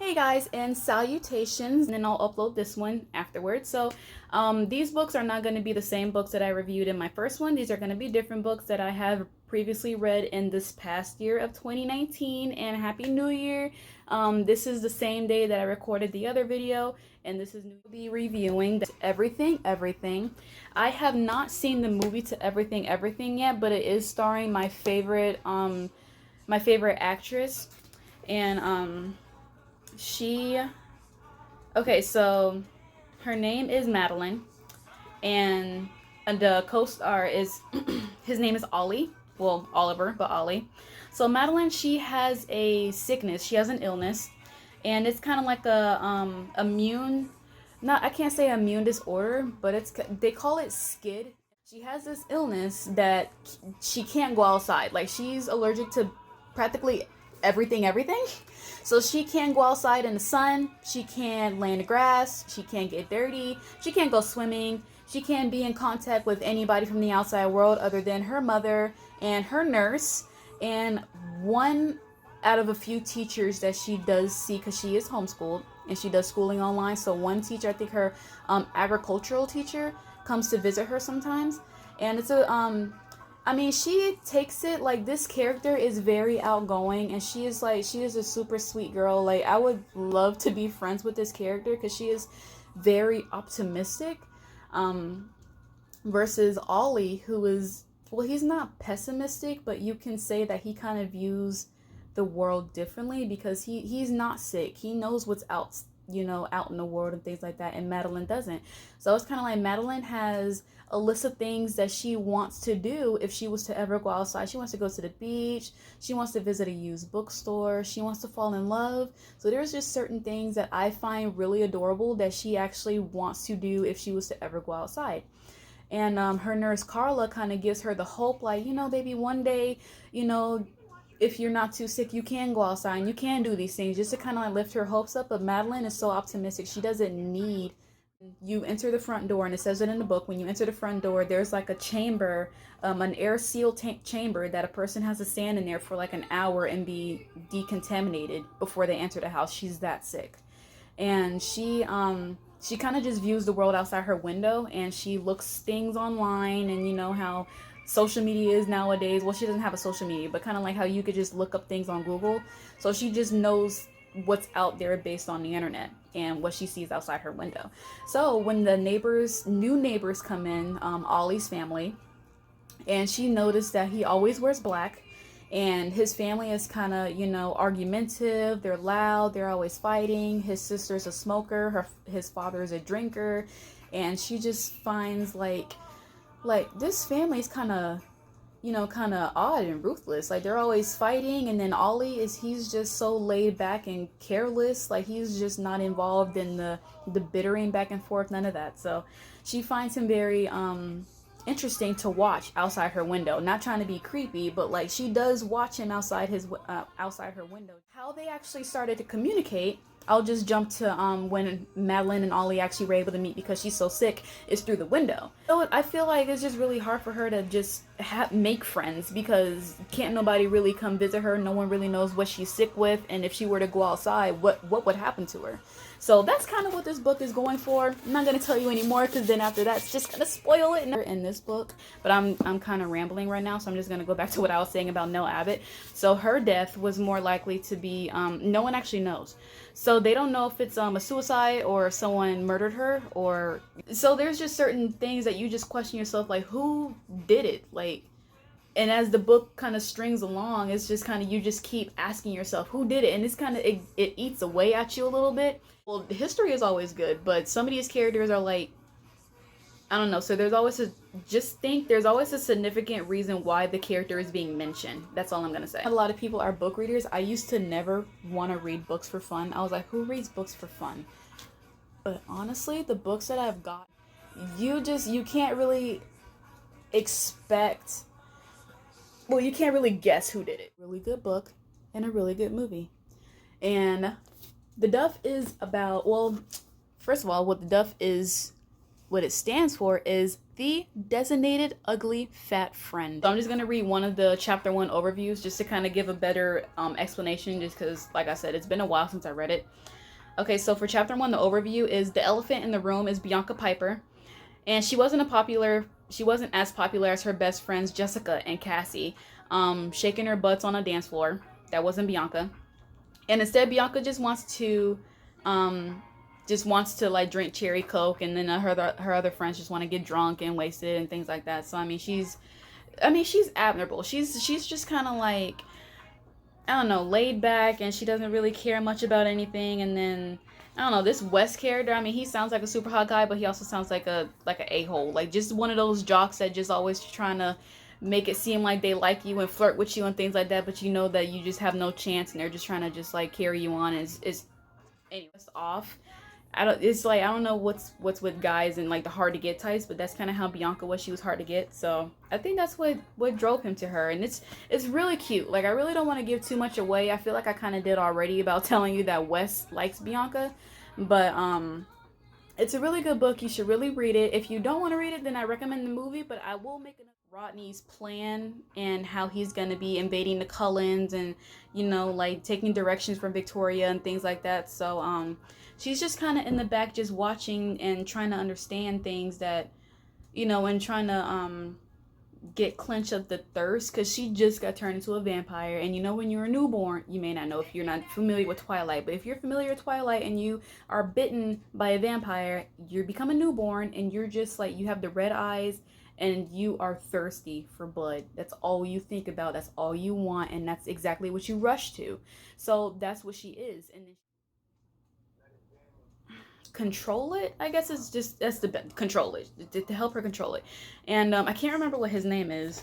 Hey guys, and salutations, and then I'll upload this one afterwards. So these books are not going to be the same books that I reviewed in my first one. These are going to be different books that I have previously read in this past year of 2019. And Happy New Year. This is the same day that I recorded the other video, and this is new. I'll be reviewing Everything. I have not seen the movie to Everything yet, but it is starring my favorite actress. And okay, so her name is Madeline, and the co-star is his name is Ollie. Well, Oliver, but Ollie. So Madeline, she has a sickness. She has an illness, and it's kind of like a immune, not, I can't say immune disorder, but they call it SCID. She has this illness that she can't go outside. Like, she's allergic to practically everything. So she can't go outside in the sun, she can't lay in the grass, she can't get dirty, she can't go swimming, she can't be in contact with anybody from the outside world other than her mother and her nurse and one out of a few teachers that she does see, because she is homeschooled and she does schooling online. So one teacher, I think her agricultural teacher, comes to visit her sometimes. And it's I mean, she takes it like, this character is very outgoing, and she is a super sweet girl. Like, I would love to be friends with this character because she is very optimistic, versus Ollie, who is, well, he's not pessimistic, but you can say that he kind of views the world differently because he's not sick. He knows what's out in the world and things like that, and Madeline doesn't. So it's kind of like Madeline has a list of things that she wants to do if she was to ever go outside. She wants to go to the beach, she wants to visit a used bookstore, she wants to fall in love. So there's just certain things that I find really adorable that she actually wants to do if she was to ever go outside. And her nurse Carla kind of gives her the hope, like, baby, one day, if you're not too sick, you can go outside and you can do these things, just to kind of like lift her hopes up. But Madeline is so optimistic. She doesn't need. You enter the front door, and it says it in the book. When you enter the front door, there's like a chamber, an air sealed chamber that a person has to stand in there for like an hour and be decontaminated before they enter the house. She's that sick. And she kind of just views the world outside her window, and she looks things online, and how social media is nowadays. Well, she doesn't have a social media, but kind of like how you could just look up things on Google. So she just knows what's out there based on the internet and what she sees outside her window. So when the new neighbors come in, Ollie's family, and she noticed that he always wears black, and his family is kind of, argumentative. They're loud. They're always fighting. His sister's a smoker. His father is a drinker. And she just finds like this family is kind of odd and ruthless. Like, they're always fighting, and then Ollie he's just so laid back and careless. Like, he's just not involved in the bittering back and forth, none of that. So she finds him very interesting to watch outside her window. Not trying to be creepy, but like, she does watch him outside her window. How they actually started to communicate, I'll just jump to when Madeline and Ollie actually were able to meet, because she's so sick, is through the window. So I feel like it's just really hard for her to just make friends, because can't nobody really come visit her. No one really knows what she's sick with, and if she were to go outside, what would happen to her? So that's kind of what this book is going for. I'm not going to tell you anymore, because then after that, it's just going to spoil it in this book. But I'm kind of rambling right now, so I'm just going to go back to what I was saying about Nell Abbott. So her death was more likely to be, no one actually knows. So they don't know if it's a suicide or if someone murdered her, or so there's just certain things that you just question yourself, like, who did it? Like, and as the book kind of strings along, it's just kind of, you just keep asking yourself, who did it? And it's kind of, it eats away at you a little bit. Well, the history is always good, but some of these characters are like, I don't know. So there's always a significant reason why the character is being mentioned. That's all I'm going to say. A lot of people are book readers. I used to never want to read books for fun. I was like, who reads books for fun? But honestly, the books that I've got, you can't really expect, well, you can't really guess who did it. Really good book and a really good movie. And the Duff is about, well, first of all, what the Duff is what it stands for is the designated ugly fat friend. So I'm just gonna read one of the chapter 1 overviews just to kind of give a better explanation, just because, like I said, it's been a while since I read it. Okay, so for chapter 1, the overview is the elephant in the room is Bianca Piper, and she wasn't as popular as her best friends Jessica and Cassie, shaking her butts on a dance floor. That wasn't Bianca. And instead, Bianca just wants to like drink cherry coke, and then her other friends just want to get drunk and wasted and things like that. So I mean she's admirable. She's just kind of like, I don't know, laid back, and she doesn't really care much about anything. And then I don't know, this West character, I mean, he sounds like a super hot guy, but he also sounds like an a-hole, like just one of those jocks that just always trying to make it seem like they like you and flirt with you and things like that, but you know that you just have no chance, and they're just trying to just like carry you on. Is anyways off. I don't know what's with guys and like the hard to get types, but that's kind of how Bianca was. She was hard to get. So I think that's what drove him to her, and it's really cute. Like, I really don't want to give too much away. I feel like I kind of did already about telling you that Wes likes Bianca, but it's a really good book. You should really read it. If you don't want to read it, then I recommend the movie, but I will make Rodney's plan and how he's going to be invading the Cullens and, you know, like taking directions from Victoria and things like that. So she's just kind of in the back just watching and trying to understand things that, you know, and trying to get clench of the thirst, because she just got turned into a vampire. And you know, when you're a newborn, you may not know if you're not familiar with Twilight, but if you're familiar with Twilight and you are bitten by a vampire, you become a newborn, and you're just like, you have the red eyes and you are thirsty for blood. That's all you think about, that's all you want, and that's exactly what you rush to. So that's what she is. And then control it, I guess. It's just, that's the control it, to help her control it. And I can't remember what his name is.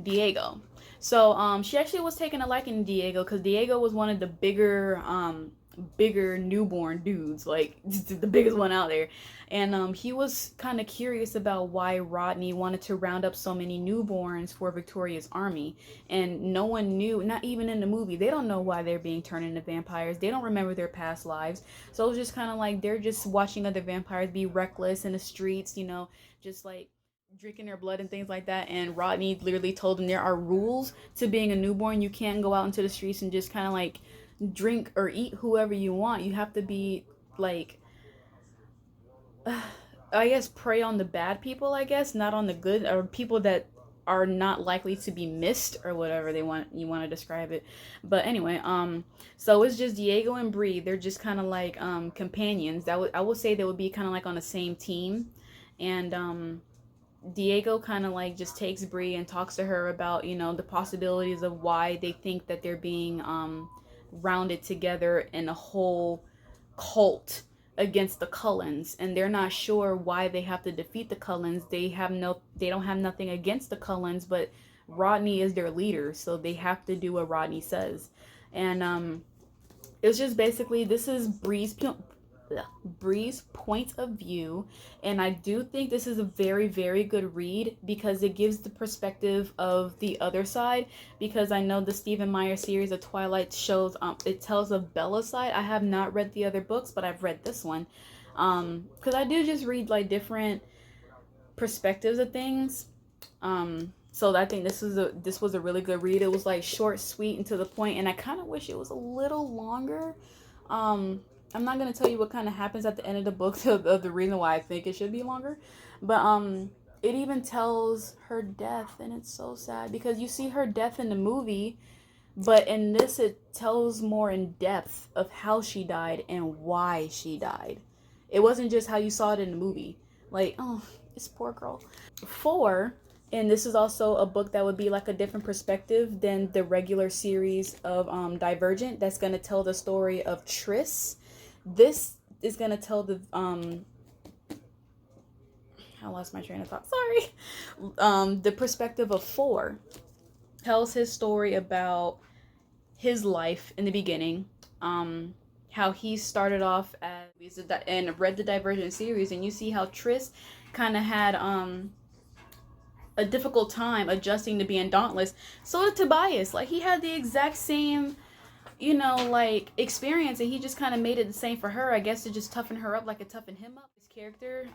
Diego. So she actually was taking a liking to Diego, because Diego was one of the bigger newborn dudes, like the biggest one out there. And he was kind of curious about why Rodney wanted to round up so many newborns for Victoria's army. And no one knew, not even in the movie, they don't know why they're being turned into vampires. They don't remember their past lives. So it was just kind of like they're just watching other vampires be reckless in the streets, you know, just like drinking their blood and things like that. And Rodney literally told them there are rules to being a newborn. You can't go out into the streets and just kind of like drink or eat whoever you want. You have to be like, I guess, prey on the bad people, I guess, not on the good, or people that are not likely to be missed, or whatever you want to describe it. But anyway, so it's just Diego and Bree. They're just kind of like companions. I would say they would be kind of like on the same team. And Diego kind of like just takes Bree and talks to her about, you know, the possibilities of why they think that they're being rounded together in a whole cult against the Cullens, and they're not sure why they have to defeat the Cullens. They don't have nothing against the Cullens, but Rodney is their leader, so they have to do what Rodney says. And it's just basically, this is Bree's point of view, and I do think this is a very, very good read, because it gives the perspective of the other side. Because I know the Stephen Meyer series of Twilight shows, it tells of Bella's side. I have not read the other books, but I've read this one, because I do just read like different perspectives of things. So I think this was a really good read. It was like short, sweet, and to the point, and I kind of wish it was a little longer. I'm not going to tell you what kind of happens at the end of the book, of the reason why I think it should be longer. But it even tells her death, and it's so sad, because you see her death in the movie, but in this it tells more in depth of how she died and why she died. It wasn't just how you saw it in the movie. Like, oh, this poor girl. 4, and this is also a book that would be like a different perspective than the regular series of Divergent, that's going to tell the story of Triss. This is going to tell the I lost my train of thought, sorry. The perspective of 4 tells his story about his life in the beginning, how he started off as, and read the Divergent series, and you see how Triss kind of had a difficult time adjusting to being Dauntless. So did Tobias. Like, he had the exact same, you know, like, experience, and he just kind of made it the same for her, I guess, to just toughen her up like it toughened him up. This character.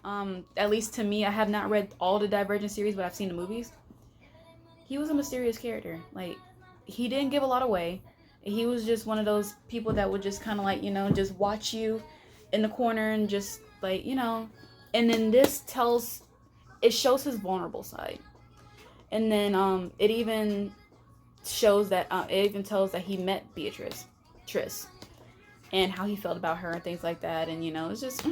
At least to me, I have not read all the Divergent series, but I've seen the movies. He was a mysterious character. Like, he didn't give a lot away. He was just one of those people that would just kind of like, you know, just watch you in the corner and just like, you know. And then this shows his vulnerable side. And then it even shows that it even tells that he met Triss, and how he felt about her and things like that. And you know, it's just,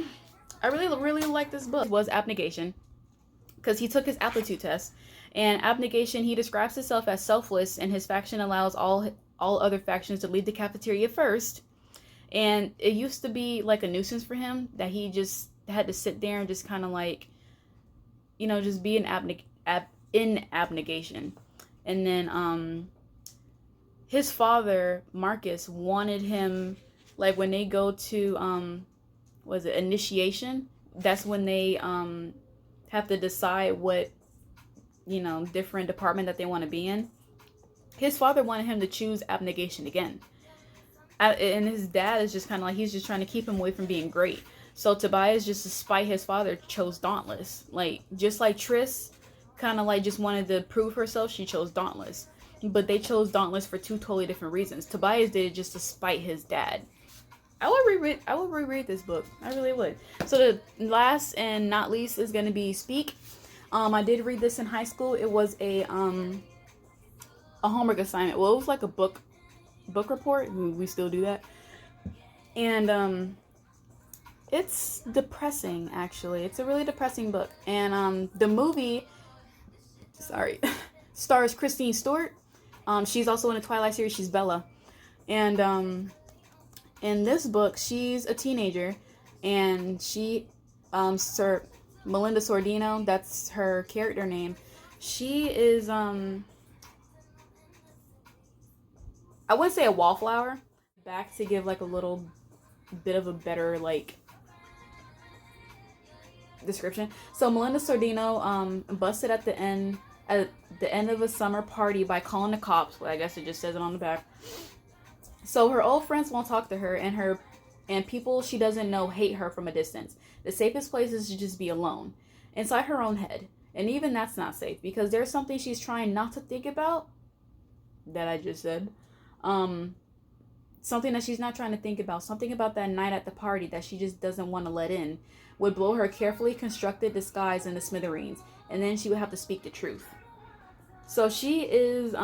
I really like this book. It was Abnegation, because he took his aptitude test, and Abnegation, he describes himself as selfless, and his faction allows all other factions to leave the cafeteria first. And it used to be like a nuisance for him that he just had to sit there and just kind of like, you know, just be in abnegation. And then his father Marcus wanted him, like when they go to was it initiation, that's when they have to decide what, you know, different department that they want to be in. His father wanted him to choose abnegation again. And his dad is just kind of like, he's just trying to keep him away from being great. So Tobias, just to spite his father, chose Dauntless. Like, just like Triss kind of like just wanted to prove herself, she chose Dauntless. But they chose Dauntless for two totally different reasons. Tobias did it just to spite his dad. I would reread this book. I really would. So the last and not least is going to be Speak. I did read this in high school. It was a homework assignment. Well, it was like a book report. We still do that. And it's depressing, actually. It's a really depressing book. And the movie, stars Kristen Stewart. She's also in the Twilight series. She's Bella. And in this book, she's a teenager, and she, Melinda Sordino, that's her character name. She is, I wouldn't say a wallflower. Back to give like a little bit of a better like description. So Melinda Sordino busted at the end of a summer party by calling the cops. Well, I guess it just says it on the back. So her old friends won't talk to her, and people she doesn't know hate her from a distance. The safest place is to just be alone, inside her own head. And even that's not safe, because there's something she's trying not to think about that I just said. Something that she's not trying to think about. Something about that night at the party that she just doesn't want to let in would blow her carefully constructed disguise into smithereens. And then she would have to speak the truth. So she is,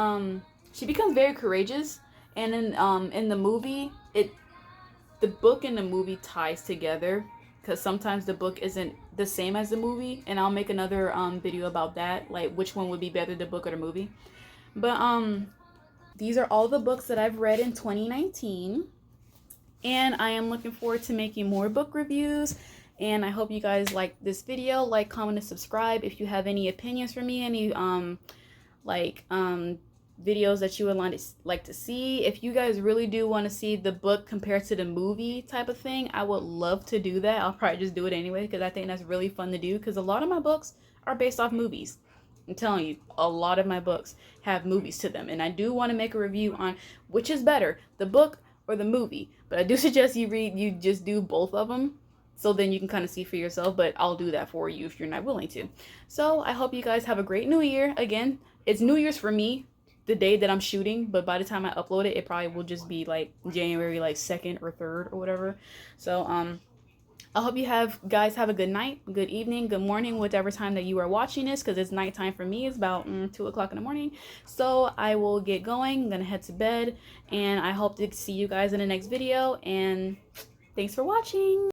she becomes very courageous. And in the movie, the book and the movie ties together, because sometimes the book isn't the same as the movie, and I'll make another video about that, like which one would be better, the book or the movie. But these are all the books that I've read in 2019, and I am looking forward to making more book reviews. And I hope you guys like this video. Like, comment, and subscribe. If you have any opinions for me, any videos that you would like to see. If you guys really do want to see the book compared to the movie type of thing, I would love to do that. I'll probably just do it anyway, because I think that's really fun to do, because a lot of my books are based off movies. I'm telling you, a lot of my books have movies to them, and I do want to make a review on which is better, the book or the movie. But I do suggest you just do both of them, so then you can kind of see for yourself. But I'll do that for you if you're not willing to. So I hope you guys have a great new year. Again, it's New Year's for me, the day that I'm shooting, but by the time I upload it, it probably will just be like January 2nd or 3rd or whatever. So I hope you guys have a good night, good evening, good morning, whatever time that you are watching this, because it's nighttime for me. It's about 2 o'clock in the morning. So I will get going. I'm gonna head to bed, and I hope to see you guys in the next video, and thanks for watching.